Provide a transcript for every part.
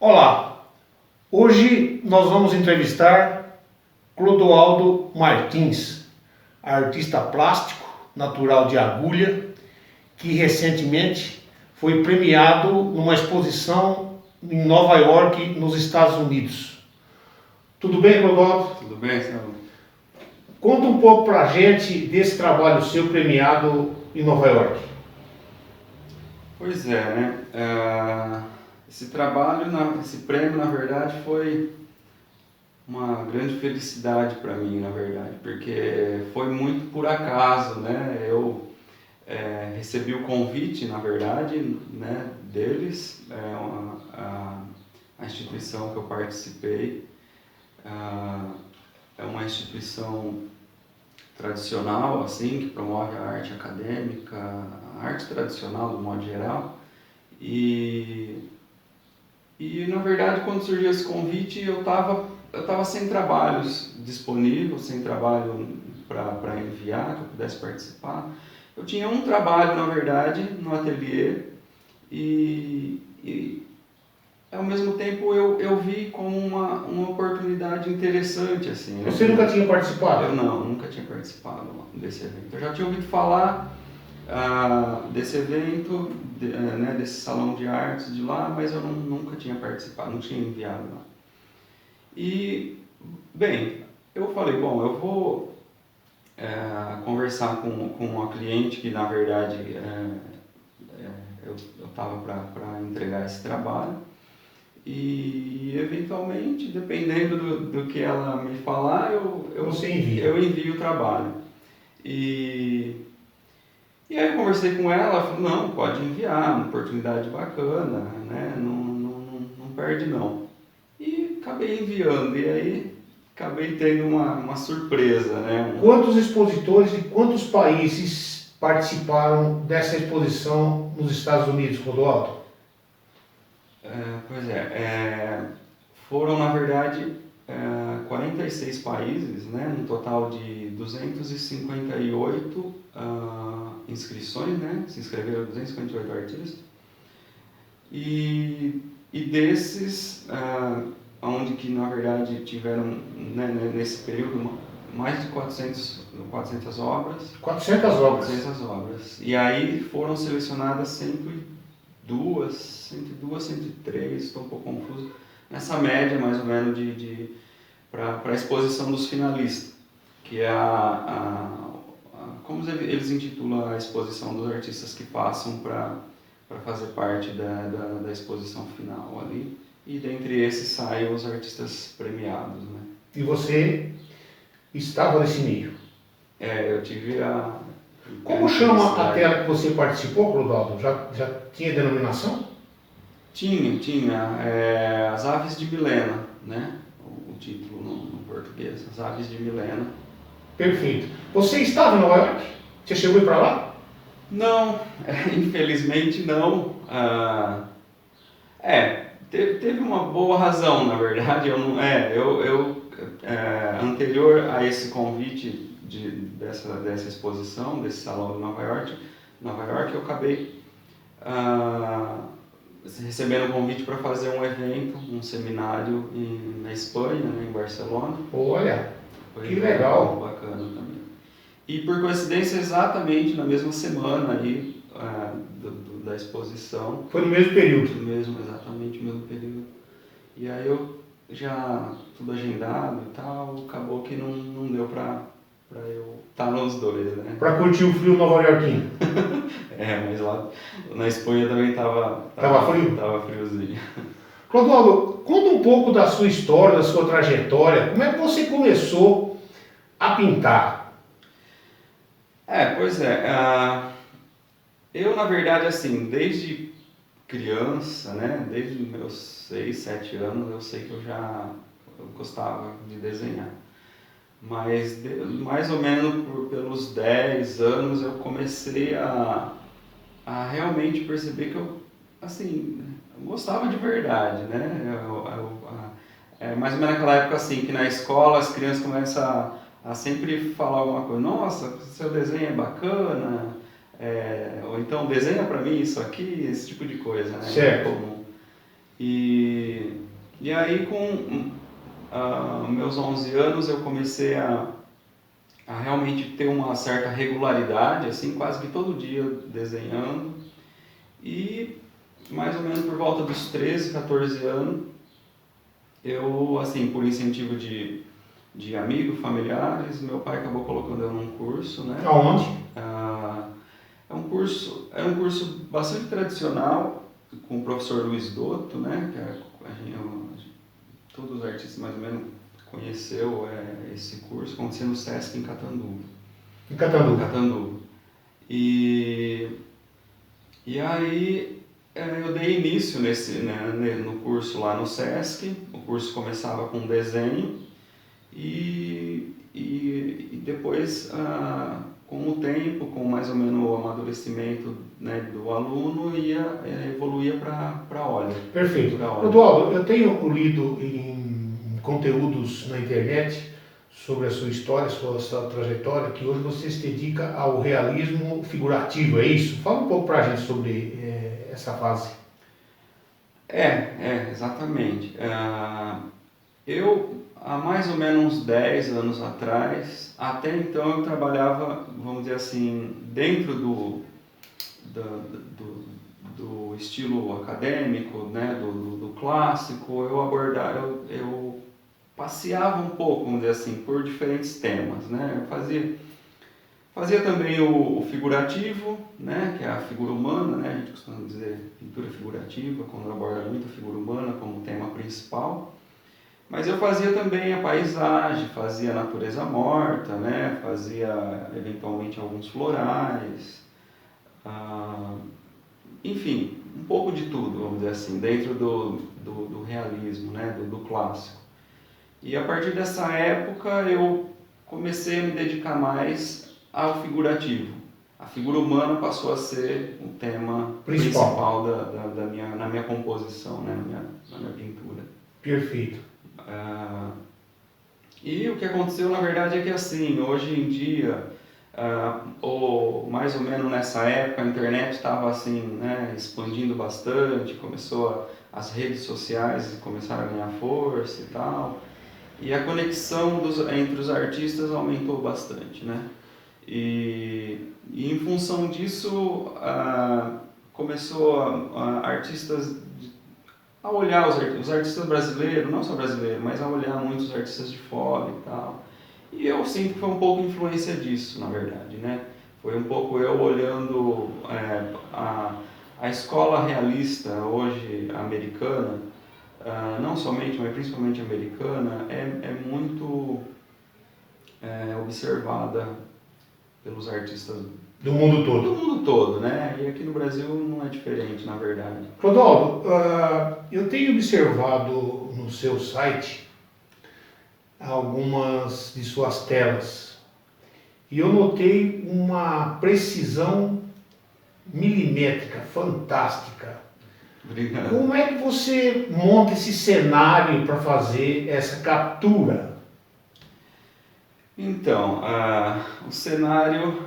Olá, hoje nós vamos entrevistar Clodoaldo Martins, artista plástico, natural de Agulha, que recentemente foi premiado numa exposição em Nova York, nos Estados Unidos. Tudo bem, Clodoaldo? Tudo bem, senhor? Conta um pouco pra gente desse trabalho seu premiado em Nova York. Pois é, né? Esse trabalho, esse prêmio, na verdade, foi uma grande felicidade para mim, na verdade, porque foi muito por acaso, né? Eu recebi o convite, na verdade, né, deles, a instituição que eu participei é uma instituição tradicional, assim, que promove a arte acadêmica, a arte tradicional, do modo geral. E na verdade, quando surgiu esse convite, eu tava sem trabalhos disponíveis, sem trabalho para enviar, que eu pudesse participar. Eu tinha um trabalho, na verdade, no ateliê e ao mesmo tempo eu vi como uma oportunidade interessante, assim, né? Você nunca tinha participado? Eu não, nunca tinha participado desse evento. Eu já tinha ouvido falar desse evento, né, desse salão de artes de lá, mas eu nunca tinha participado, não tinha enviado lá. E, bem, eu falei, bom, eu vou conversar com uma cliente que, na verdade, eu estava para entregar esse trabalho. E eventualmente, dependendo do que ela me falar, eu envio o trabalho. E aí eu conversei com ela, falei, não, pode enviar, uma oportunidade bacana, né? Não perde não. E acabei enviando, e aí acabei tendo uma surpresa, né? Quantos expositores de quantos países participaram dessa exposição nos Estados Unidos, Clodoaldo? Foram, na verdade, 46 países, né, um total de 258 inscrições, né, se inscreveram 258 artistas, e desses, onde que, na verdade, tiveram, né, nesse período, mais de 400 obras. 400 obras? 400 obras. E aí foram selecionadas 103, estou um pouco confuso, nessa média mais ou menos para a exposição dos finalistas, que é como eles intitulam a exposição dos artistas que passam para fazer parte da exposição final ali, e dentre esses saem os artistas premiados, né? E você estava nesse meio? Eu tive Como chama a tela que você participou, Clodoaldo? Já tinha denominação? Tinha. As Aves de Milena, né? O título no português, As Aves de Milena. Perfeito. Você estava em Nova York? Você chegou a ir para lá? Não, infelizmente não. Teve uma boa razão, na verdade. Anterior a esse convite dessa exposição, desse salão de Nova York, eu acabei recebendo um convite para fazer um evento, um seminário na Espanha, né, em Barcelona. Olha, Foi que legal. Bacana também. E por coincidência, exatamente na mesma semana aí, da exposição. Foi no mesmo período? Exatamente no mesmo período. E aí eu já tudo agendado e tal, acabou que não deu para eu estar nos dois, né? Para curtir o frio nova-iorquino. Mas lá na Espanha também tava frio? Tava friozinho. Clodoaldo, conta um pouco da sua história, da sua trajetória. Como é que você começou a pintar? Eu, na verdade, assim, desde criança, né, desde meus 6, 7 anos, eu sei que eu gostava de desenhar. Mas mais ou menos pelos 10 anos eu comecei a realmente perceber que eu gostava de verdade, né? Mais ou menos naquela época assim, que na escola as crianças começam a sempre falar alguma coisa, nossa, seu desenho é bacana, ou então desenha para mim isso aqui, esse tipo de coisa, né? Certo. Comum. E aí com meus 11 anos eu comecei a realmente ter uma certa regularidade, assim, quase que todo dia desenhando. E mais ou menos por volta dos 13, 14 anos, eu, assim, por incentivo de amigos, familiares, meu pai acabou colocando eu num curso, né? Aonde? É um curso bastante tradicional, com o professor Luiz Dotto, né? Que todos os artistas mais ou menos conheceu esse curso, aconteceu no Sesc em Catanduva. Em Catanduva. Catanduva. E aí eu dei início no curso lá no Sesc. O curso começava com desenho e depois, com o tempo, com mais ou menos o amadurecimento, né, do aluno, evoluía para óleo. Perfeito. Rodoaldo, eu tenho lido em conteúdos na internet sobre a sua história, sua trajetória, que hoje você se dedica ao realismo figurativo, é isso? Fala um pouco pra gente sobre essa fase. Exatamente. Eu, há mais ou menos uns 10 anos atrás, até então eu trabalhava, vamos dizer assim, dentro do estilo acadêmico, né, do clássico. Eu passeava um pouco, vamos dizer assim, por diferentes temas, né? Eu fazia também o figurativo, né, que é a figura humana, né? A gente costuma dizer pintura figurativa, quando aborda muito a figura humana como tema principal. Mas eu fazia também a paisagem, fazia a natureza morta, né? Fazia eventualmente alguns florais, enfim, um pouco de tudo, vamos dizer assim, dentro do realismo, né? Do clássico. E a partir dessa época eu comecei a me dedicar mais ao figurativo. A figura humana passou a ser o tema principal na minha composição, né? na minha pintura. Perfeito. E o que aconteceu na verdade é que assim, hoje em dia, ou mais ou menos nessa época, a internet estava assim, né, expandindo bastante, as redes sociais começaram a ganhar força e tal. E a conexão entre os artistas aumentou bastante, né? E em função disso, começou artistas a olhar os artistas brasileiros, não só brasileiros, mas a olhar muitos artistas de fora e tal. E eu sinto que foi um pouco influência disso, na verdade, né? Foi um pouco eu olhando a escola realista hoje americana, não somente, mas principalmente americana, é muito observada pelos artistas do mundo todo. Do mundo todo, né? E aqui no Brasil não é diferente, na verdade. Rodolfo, eu tenho observado no seu site algumas de suas telas e eu notei uma precisão milimétrica fantástica. Obrigado. Como é que você monta esse cenário para fazer essa captura? Então, o cenário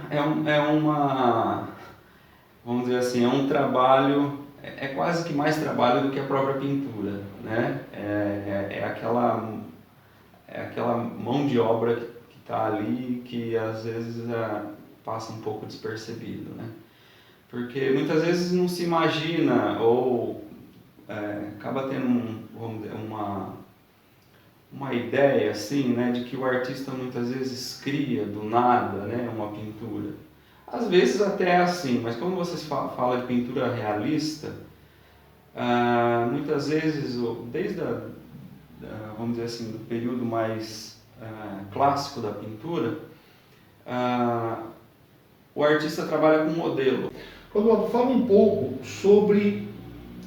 vamos dizer assim, é um trabalho, é quase que mais trabalho do que a própria pintura, né? É aquela mão de obra que está ali, que às vezes passa um pouco despercebido, né? Porque muitas vezes não se imagina ou acaba tendo vamos dizer, uma ideia assim, né, de que o artista muitas vezes cria do nada, né, uma pintura. Às vezes até é assim, mas quando você fala de pintura realista, muitas vezes, vamos dizer assim, do período mais clássico da pintura, o artista trabalha com modelo. Rodolfo, fala um pouco sobre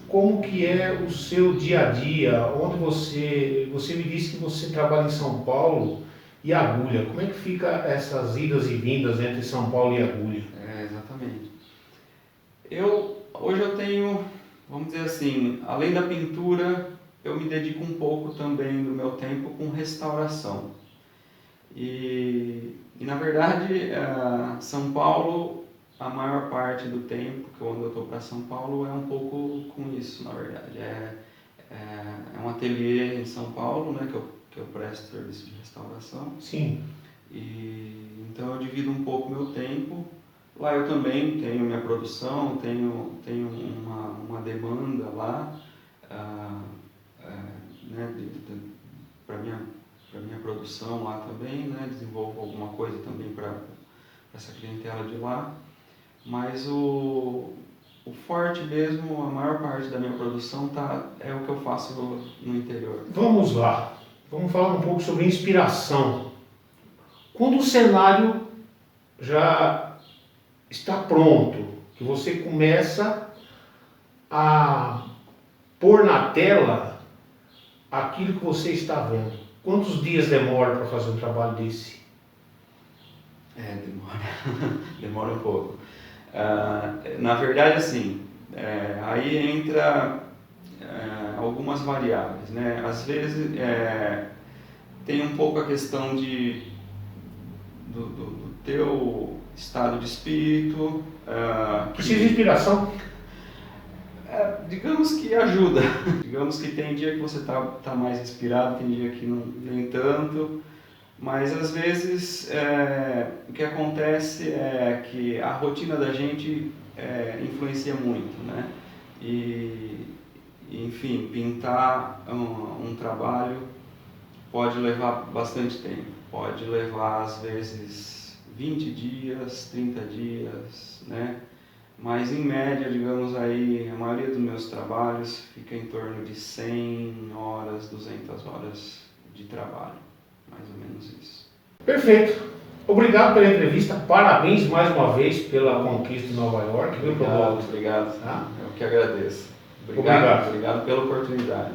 como que é o seu dia a dia, onde você me disse que você trabalha em São Paulo e Agulha. Como é que fica essas idas e vindas entre São Paulo e Agulha? Exatamente. Hoje eu tenho, vamos dizer assim, além da pintura, eu me dedico um pouco também do meu tempo com restauração. E na verdade, São Paulo, a maior parte do tempo, quando eu estou para São Paulo, é um pouco com isso, na verdade. É um ateliê em São Paulo, né, que eu presto serviço de restauração. Sim. E então eu divido um pouco meu tempo. Lá eu também tenho minha produção, tenho uma demanda lá, né, para minha produção lá também, né, desenvolvo alguma coisa também para essa clientela de lá. Mas o forte mesmo, a maior parte da minha produção é o que eu faço no interior. Vamos lá, vamos falar um pouco sobre inspiração. Quando o cenário já está pronto, que você começa a pôr na tela aquilo que você está vendo, quantos dias demora para fazer um trabalho desse? Demora um pouco. Na verdade, assim, aí entra algumas variáveis, né? Às vezes tem um pouco a questão do teu estado de espírito. Precisa de inspiração? Digamos que ajuda. Digamos que tem dia que você tá mais inspirado, tem dia que não, nem tanto. Mas às vezes o que acontece é que a rotina da gente influencia muito, né? E enfim, pintar um trabalho pode levar bastante tempo. Pode levar às vezes 20 dias, 30 dias, né? Mas em média, digamos aí, a maioria dos meus trabalhos fica em torno de 100 horas, 200 horas de trabalho. Mais ou menos isso. Perfeito. Obrigado pela entrevista. Parabéns mais uma vez pela conquista de Nova York. Obrigado. Tá? Eu que agradeço. Obrigado pela oportunidade.